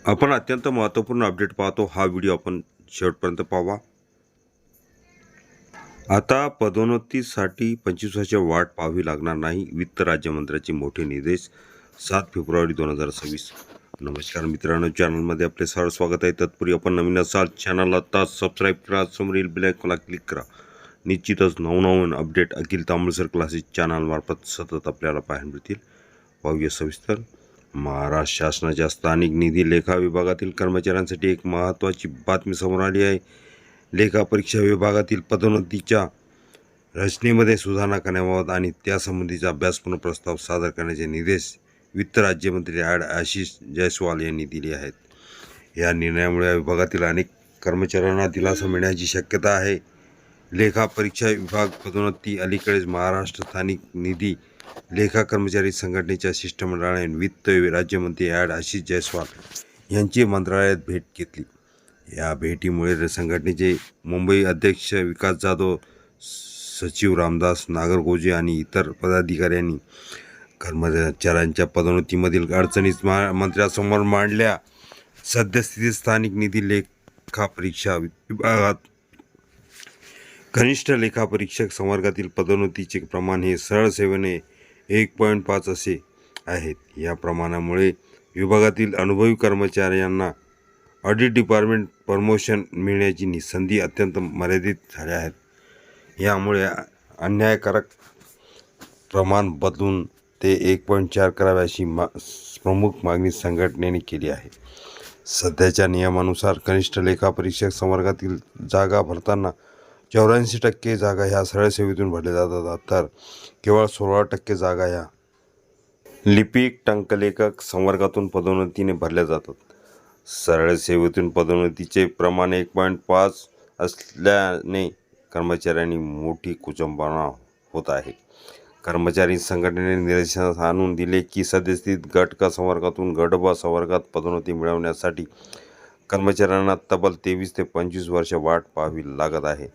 आपण अत्यंत महत्त्वपूर्ण अपडेट पाहतो. हा व्हिडिओ आपण शेवटपर्यंत पाहावा. आता पदोन्नतीसाठी 25 वर्षाची वाट पाहावी लागणार नाही. वित्त राज्यमंत्र्याचे मोठे निर्देश 7 फेब्रुवारी 2026. नमस्कार मित्रांनो, चॅनलमध्ये आपले सहर्ष स्वागत आहे. तत्पूर्वी आपण नवीन असाल चॅनलला आता सबस्क्राईब करा, समोरील बेल आयकॉनला क्लिक करा. निश्चितच नवनवीन अपडेट अखिल तांबुळसर क्लासेस चॅनलमार्फत सतत आपल्याला पाहायला मिळतील. पाहूया सविस्तर. महाराष्ट्र शासनाच्या स्थानिक निधी लेखा विभागातील कर्मचाऱ्यांसाठी एक महत्त्वाची बातमी समोर आली आहे. लेखा परीक्षा विभागातील पदोन्नतीच्या रचनेमध्ये सुधारणा करण्याबाबत आणि त्यासंबंधीचा अभ्यासपूर्ण प्रस्ताव सादर करण्याचे निर्देश वित्त राज्यमंत्री आशिष जयस्वाल यांनी दिले आहेत. या निर्णयामुळे या विभागातील अनेक कर्मचाऱ्यांना दिलासा मिळण्याची शक्यता आहे. लेखा परीक्षा विभाग पदोन्नती अलीकडेच महाराष्ट्र स्थानिक निधी लेखा कर्मचारी संघटनेच्या शिष्टमंडळाने वित्त राज्यमंत्री आशिष जयस्वाल यांची मंत्रालयात भेट घेतली. या भेटीमुळे संघटनेचे मुंबई अध्यक्ष विकास जाधव, सचिव रामदास नागरगोजे आणि इतर पदाधिकाऱ्यांनी कर्मचाऱ्यांच्या पदोन्नतीमधील अडचणी मंत्र्यासमोर मांडल्या. सद्यस्थितीत स्थानिक निधी लेखा परीक्षा विभागात कनिष्ठ लेखा परीक्षक संवर्गातील पदोन्नतीचे प्रमाण हे सरळ सेवेने 1.5 असे आहेत. या प्रमाणामुळे विभागातील अनुभवी कर्मचाऱ्यांना ऑडिट डिपार्टमेंट प्रमोशन मिळण्याची संधी अत्यंत मर्यादित झाल्या आहेत. यामुळे अन्यायकारक प्रमाण बदलून ते 1.4 करावे अशी प्रमुख मागणी संघटनेने केली आहे. सध्याच्या नियमानुसार कनिष्ठ लेखा परीक्षक संवर्गातील जागा भरताना 84% जागा ह्या सरळ सेवेतून भरल्या जातात, तर केवळ 16% जागा ह्या लिपिक टंकलेखक संवर्गातून पदोन्नतीने भरल्या जातात. सरळ सेवेतून पदोन्नतीचे प्रमाण 1.5 असल्याने कर्मचाऱ्यांनी मोठी कुचंबना होत आहे. कर्मचारी संघटनेने निदर्शनास आणून दिले की सद्यस्थितीत गट क संवर्गातून गट ब संवर्गात पदोन्नती मिळवण्यासाठी कर्मचाऱ्यांना तब्बल 23 ते 25 वर्षे वाट पाहावी लागत आहे.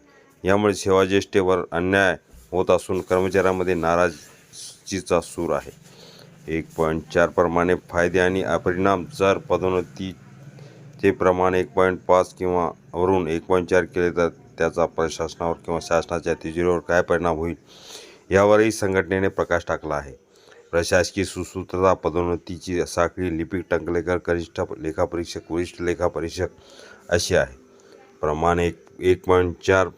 यामुळे सेवाज्येष्ठतेवर अन्याय होत असून कर्मचाऱ्यांमध्ये नाराजीचा सूर आहे. 1.4 प्रमाणे फायदे आणि परिणाम. जर पदोन्नतीचे प्रमाण 1.5 किंवा वरून 1.4 केले तर त्याचा प्रशासनावर किंवा शासनाच्या तिजोरीवर काय परिणाम होईल यावरही संघटनेने प्रकाश टाकला आहे. प्रशासकीय सुसूत्रता पदोन्नतीची साखळी लिपिक टंकलेखक, कनिष्ठ लेखापरीक्षक, वरिष्ठ लेखापरीक्षक अशी आहे. प्रमाण 1.4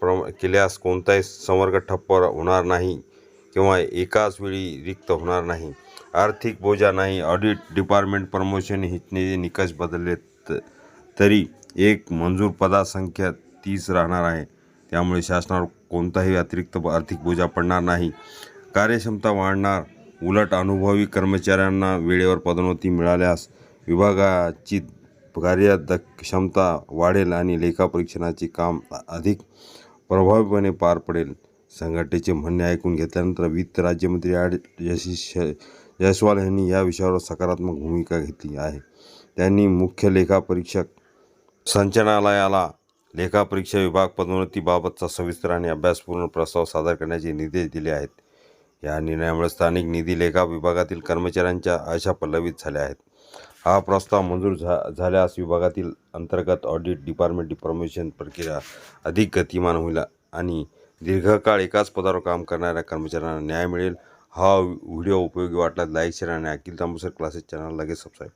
केल्यास कोणताही संवर्ग ठप्प होणार नाही किंवा एकाच वेळी रिक्त होणार नाही. आर्थिक बोजा नाही. ऑडिट डिपार्टमेंट प्रमोशन हे निकष बदलले तरी एक मंजूर पदासंख्या 30 राहणार आहे. त्यामुळे शासनावर कोणताही अतिरिक्त आर्थिक बोजा पडणार नाही. कार्यक्षमता वाढणार. उलट अनुभवी कर्मचाऱ्यांना वेळेवर पदोन्नती मिळाल्यास विभागाची कार्यक्षमता वाढेल आणि लेखापरीक्षणाचे काम अधिक प्रभावीपणे पार पडेल. संघटनेचे म्हणणे ऐकून घेतल्यानंतर वित्त राज्यमंत्री आशिष जयस्वाल यांनी या विषयावर सकारात्मक भूमिका घेतली आहे. त्यांनी मुख्य लेखापरीक्षक संचालनालयाला लेखापरीक्षा विभाग पदोन्नतीबाबतचा सविस्तर आणि अभ्यासपूर्ण प्रस्ताव सादर करण्याचे निर्देश दिले आहेत. या निर्णयामुळे स्थानिक निधी लेखा विभागातील कर्मचाऱ्यांच्या आशा पल्लवित झाल्या आहेत. हा प्रस्ताव मंजूर झाल्यास विभागातील अंतर्गत ऑडिट डिपार्टमेंट प्रमोशन प्रक्रिया अधिक गतिमान होईल आणि दीर्घकाळ एकाच पदावर काम करणाऱ्या कर्मचाऱ्यांना न्याय मिळेल. हा व्हिडिओ उपयोगी वाटला लाईक, शेअर आणि अखिल तांबुळसर क्लासेस चॅनल लगेच सबस्क्राईब.